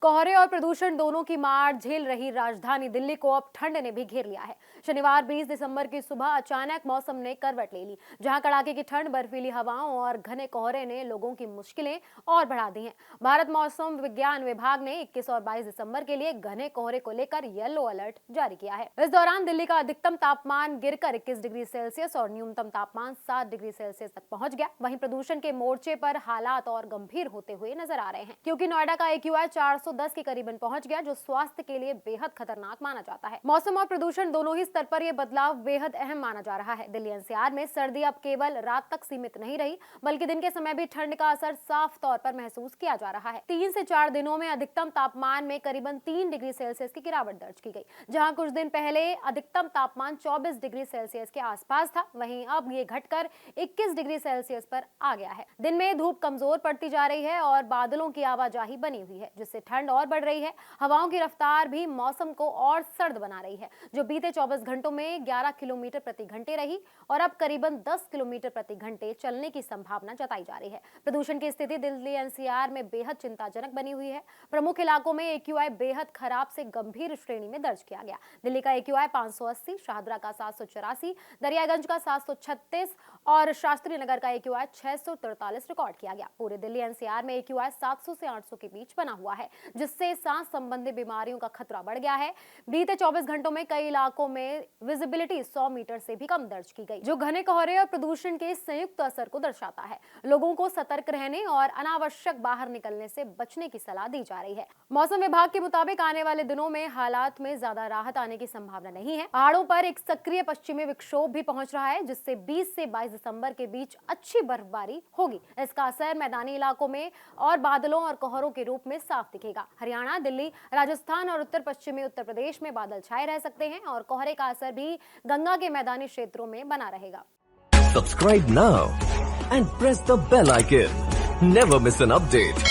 कोहरे और प्रदूषण दोनों की मार झेल रही राजधानी दिल्ली को अब ठंड ने भी घेर लिया है। शनिवार 20 दिसंबर की सुबह अचानक मौसम ने करवट ले ली, जहां कड़ाके की ठंड, बर्फीली हवाओं और घने कोहरे ने लोगों की मुश्किलें और बढ़ा दी हैं। भारत मौसम विज्ञान विभाग ने 21 और 22 दिसंबर के लिए घने कोहरे को लेकर येलो अलर्ट जारी किया है। इस दौरान दिल्ली का अधिकतम तापमान गिरकर 21 डिग्री सेल्सियस और न्यूनतम तापमान 7 डिग्री सेल्सियस तक पहुंच गया। वहीं प्रदूषण के मोर्चे पर हालात और गंभीर होते हुए नजर आ रहे हैं, क्योंकि नोएडा का AQI 410 के करीबन पहुंच गया, जो स्वास्थ्य के लिए बेहद खतरनाक माना जाता है। मौसम और प्रदूषण दोनों ही स्तर पर यह बदलाव बेहद अहम माना जा रहा है। दिल्ली NCR में सर्दी अब केवल रात तक सीमित नहीं रही, बल्कि दिन के समय भी ठंड का असर साफ तौर पर महसूस किया जा रहा है। 3 से 4 दिनों में अधिकतम तापमान में करीबन 3 डिग्री सेल्सियस की गिरावट दर्ज की गई, जहां कुछ दिन पहले अधिकतम तापमान 24 डिग्री सेल्सियस के आसपास था। वहीं अब ये घटकर 21 डिग्री सेल्सियस पर आ गया है। दिन में धूप कमजोर पड़ती जा रही है और बादलों की आवाजाही बनी हुई है, जिससे ठंड और बढ़ रही है। हवाओं की रफ्तार भी मौसम को और सर्द बना रही है, जो बीते 24 घंटों में 11 किलोमीटर प्रति घंटे रही और अब करीबन 10 किलोमीटर प्रति घंटे चलने की संभावना जताई जा रही है। प्रदूषण की स्थिति दिल्ली NCR में बेहद चिंताजनक बनी हुई है। प्रमुख इलाकों में AQI बेहद खराब से गंभीर श्रेणी में दर्ज किया गया। दिल्ली का AQI 580, शाहदरा का 784, दरियागंज का 736 और शास्त्री नगर का AQI 643 रिकॉर्ड किया गया। पूरे दिल्ली NCR में AQI 700 से 800 के बीच बना हुआ है, जिससे सांस संबंधी बीमारियों का खतरा बढ़ गया है। बीते 24 घंटों में कई इलाकों में विजिबिलिटी 100 मीटर से भी कम दर्ज की गई, जो घने कोहरे और प्रदूषण के संयुक्त असर को दर्शाता है। लोगों को सतर्क रहने और अनावश्यक बाहर निकलने से बचने की सलाह दी जा रही है। मौसम विभाग के मुताबिक आने वाले दिनों में हालात में ज्यादा राहत आने की संभावना नहीं है। पहाड़ों पर एक सक्रिय पश्चिमी विक्षोभ भी पहुंच रहा है, जिससे 20 से 22 दिसंबर के बीच अच्छी बर्फबारी होगी। इसका असर मैदानी इलाकों में और बादलों और कोहरों के रूप में साफ दिखेगा। हरियाणा, दिल्ली, राजस्थान और उत्तर पश्चिमी उत्तर प्रदेश में बादल छाए रह सकते हैं और कोहरे का असर भी गंगा के मैदानी क्षेत्रों में बना रहेगा। Subscribe now and press the bell icon. Never miss an update.